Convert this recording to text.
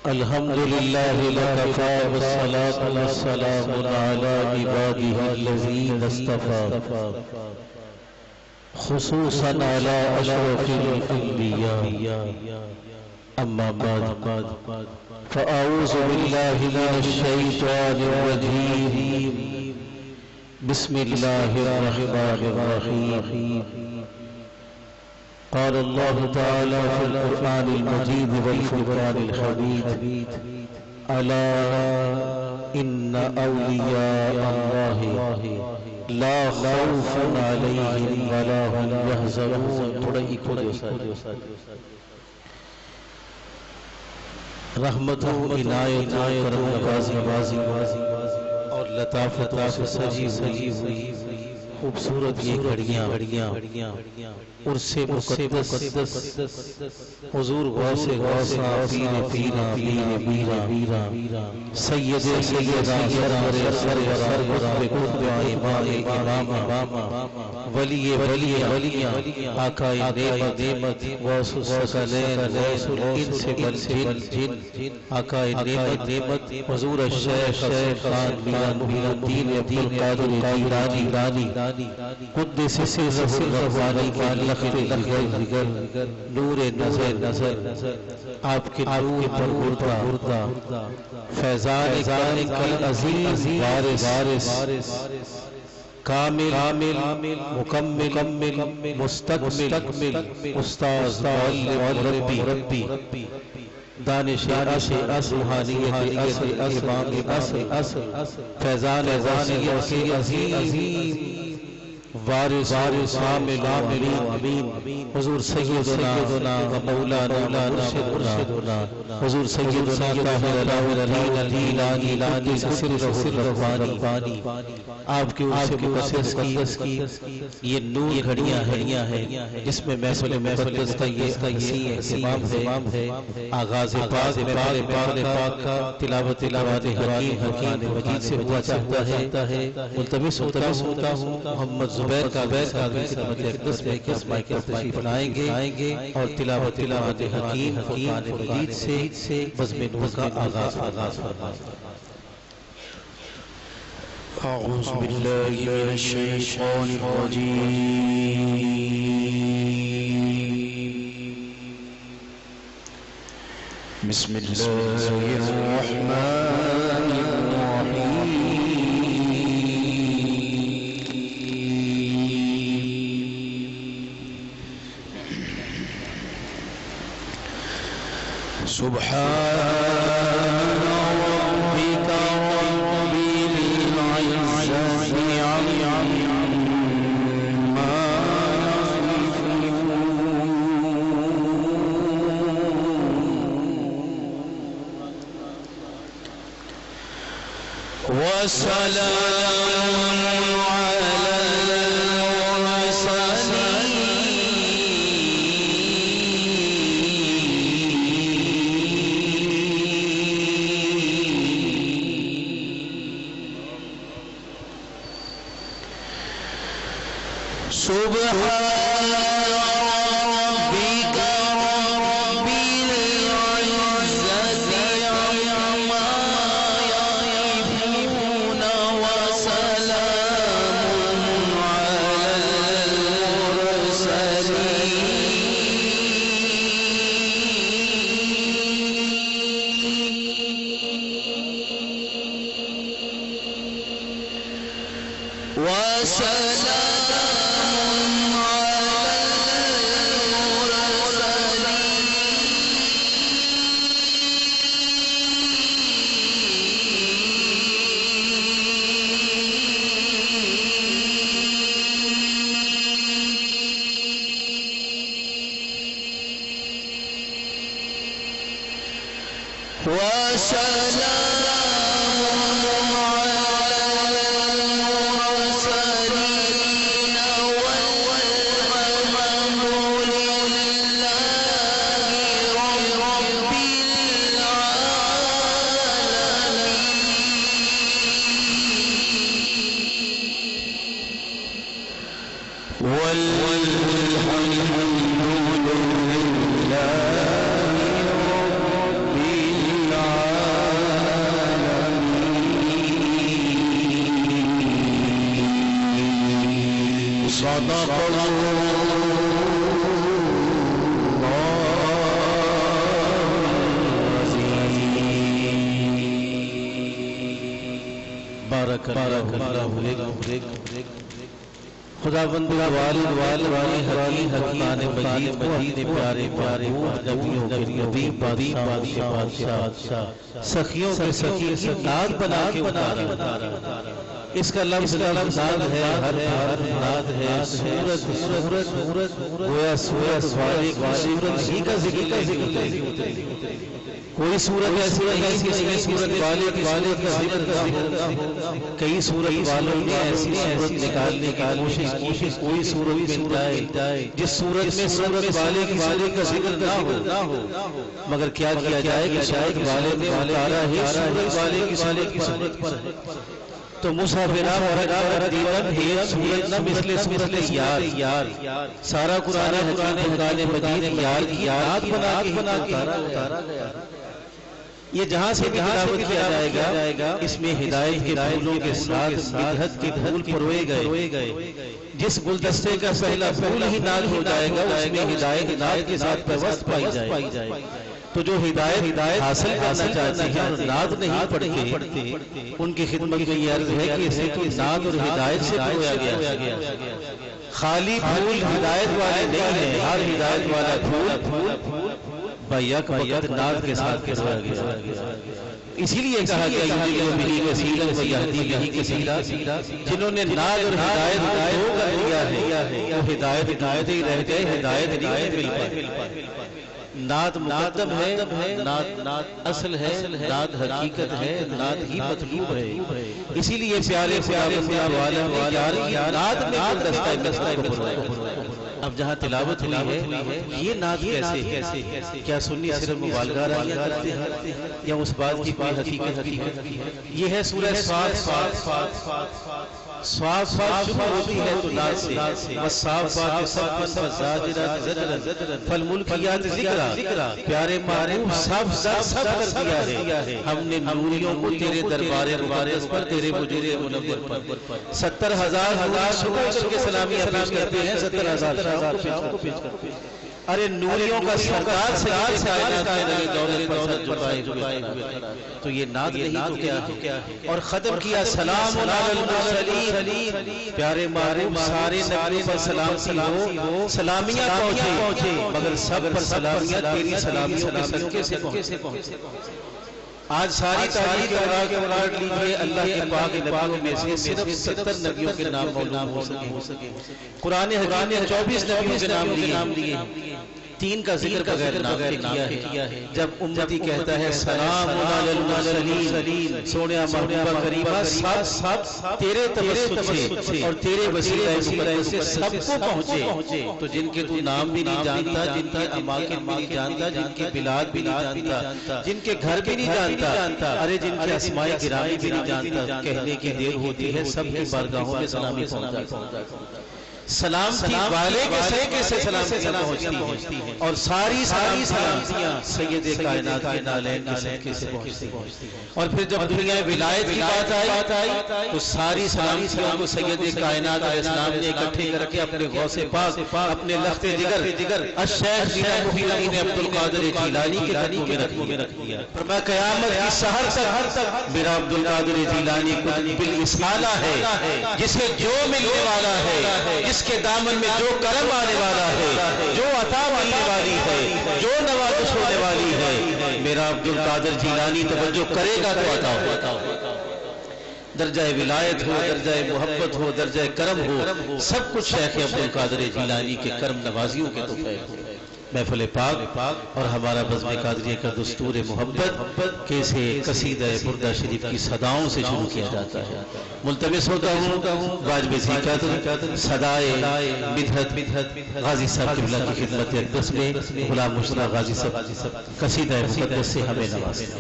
الحمد لله وكفى والصلاة والسلام على عباده الذين اصطفى خصوصا على أشرف الأنبياء أما بعد فأعوذ بالله من الشيطان الرجيم بسم الله الرحمن الرحيم قال الله تعالى في القرآن المجيد والفرقان الحميد ألا إن أولياء الله لا خوف عليهم ولا هم يحزنون. رحمت و عنایت کرم نوازی اور لطافتوں سے سجی ہوئی خوبصورت یہ گھڑیاں عرص مقدس حضور غوث غوثا پیر میرا سید ولی آقا نعمت غوث الثقلین غوث الانس والجن آقا نعمت حضور الشیخ خان میرا محی الدین عبدالقادر جیلانی قدس سرہ الرحمانی کی لخت نور نظر آپ کے نور پر بردہ فیضان کل عزیز وارث کامل مکمل مستقبل استاذ ربی دانش روحانیت اصل فیضان غوثیت کے عظیم وارث عامل امین حضور سیدنا و مولانا مرشدنا حضور سیدنا طاہر الجیلانی قدس سرہ الرحمانی آپ کے عرص مقدس کی یہ نور گھڑیاں ہیں جس میں محفل مقدس کا یہ اہتمام ہے. آغاز پاک کا تلاوت حکیم مجید سے ہوا چاہتا ہے. ملتمس ہوتا ہوں محمد زبیر کا خدمت اقدس میں کس مائک پر تشریف لائیں گے اور تلاوت حکیم مجید سے بزم نور کا آغاز. أعوذ بالله من الشيطان الرجيم بسم الله الرحمن الرحيم سبحان ربك رب العزة عما يصفون وسلام على سبحان ربك رب العزة عما يصفون وسلام على المرسلين وسلام والحمد لله رب العالمين. صدق بارک خداوند والی حکیم قرآن مجید کو اپنے پیارے نبیوں کے نبی بادشاہ سخیوں کے سخی ناد بنا کے اتارا. اس کا لفظ ناد ہے، ہر ناد ہے. سورت گویا سورت ہی کا ذکر. کوئی صورت ایسی نہیں جس میں صورت والے کا ذکر نہ ہو. کئی صورت والوں نے ایسی صورت نکالنے کی کوشش کوئی صورت مل جائے جس صورت میں صورت والے کا ذکر نہ ہو. مگر کیا کیا جائے کہ شاید والے نے اتارا ہی صورت والے کی صورت پر ہے. تو مسافرہ ورقہ دیدن ہے صورت نہ مثل صورت یار. سارا قرآن مجید یار کی یاد بنا کے اتارا گیا. یہ جہاں سے تلاوت کیا جائے گا اس میں ہدایت کے پھولوں کے ساتھ بدعت کے پھول پروئے گئے. جس گلدستے کا پہلا پھول ہی ناد ہو جائے گا اس میں ہدایت ناد کے ساتھ پیوست پائی جائے. تو جو ہدایت حاصل کرنا چاہتے ہیں اور ناد نہیں پڑھتے ان کی خدمت میں یہ عرض ہے کہ اسے تو ناد اور ہدایت سے پرویا گیا. خالی پھول ہدایت والے نہیں ہیں، ہر ہدایت والا پھول بیک وقت ناد کے ساتھ پرویا گیا. اسی لیے کہا گیا جنہوں نے ناد اور ہدایت دو کر لیا ہے وہ ہدایت ہی رہ گئے، ہدایت مل پائے. ناد مقدم ہے، ناد اصل ہے، ناد حقیقت ہے، ناد ہی مطلوب ہے. اسی لیے پیارے ناد میں گلدستہ کو پرویا. اب جہاں تلاوت ہوئی ہے یہ ناد کیسے کیا سنی صرف مبالغہ راجیہ کرتے ہیں یا اس بات کی کوئی حقیقت ہے؟ یہ ہے سورہ صاف شروع ہوتی ہے تو ناد سے. والصافات صفا فالزاجرات زجرا فالملقیات ذکرا. پیارے محبوب صاف کر دیا ہے ہم نے نوریوں کو تیرے دربار مقدس پر، تیرے وجود منور پر. 70,000 شکر کر کے سلامیاں پیش کرتے ہیں، 70,000 کو پیش کرتے ہیں. ارے نوریوں کا سردار سے کائنات میں لگے دولت پر سر جھکائے ہوئے. تو یہ ناد نہیں تو کیا ہے؟ اور ختم کیا سلام علی المرسلین. پیارے محبوب سارے نبیوں پر سلام ہو، سلامیاں پہنچے مگر سب پر سلامیاں تیری سلامیوں کے صدقے سے پہنچے. آج ساری تاریخ اوراق لیجئے اللہ کے پاک نبیوں میں سے صرف 70 نبیوں کے نام معلوم ہو سکے. قرآن حکیم نے 24 نبیوں کے نام لیے، 3 کا ذکر بغیر نام کے کیا ہے. جب امتی کہتا ہے سلام علی المرسلین، سونے محبوبہ کریمہ سب تیرے توسط سے اور تیرے وسیلہ مقدس سے سب کو پہنچے. تو جن کے تو نام بھی نہیں جانتا، جن کے اماکن بھی نہیں جانتا، جن کے بلاد بھی نہیں جانتا، جن کے گھر بھی نہیں جانتا، ارے جن کے اسماء گرامی بھی نہیں جانتا، کہنے کی دیر ہوتی ہے سب کی بارگاہوں میں سلامی پہنچا. سلامتی والے کے صدقے سے سلامتیاں پہنچتی ہیں اور ساری سلامتیاں سید کائنات کے نالین کے صدقے سے پہنچتی ہیں. اور پھر جب دنیا ولایت کی بات آئی تو ساری سلامتیوں کو سید کائنات علیہ السلام نے اکٹھے کر کے اپنے غوث پاک، اپنے لخت جگر الشیخ میاں محی الدین عبد القادر جیلانی کے قدموں میں رکھ دیا. فرمایا قیامت کی سحر تک میرا عبد القادر جیلانی بالاسالہ ہے، جسے جو ملنے والا ہے، جس کے دامن میں جو کرم آنے والا ہے، جو عطا ملنے والی ہے، جو نوازش ہونے والی ہے، میرا عبد القادر جیلانی توجہ کرے گا تو عطا ہوگا. درجہ ولایت ہو، درجہ محبت ہو، درجہ کرم ہو، سب کچھ شیخ عبد القادر جیلانی کے کرم نوازیوں کے توفیق ہو. محفل پاک اور ہمارا بزم قادریہ کا دستور محبت کیسے قصیدہ بردہ شریف کی صداؤں سے شروع کیا جاتا ہے. ملتمس ہوتا ہوں واجب زکات صدائے مدحت غازی صاحب قبلہ کی خدمت اقدس میں غلام مشتاق غازی صاحب قصیدہ مقدس سے ہمیں نوازیں.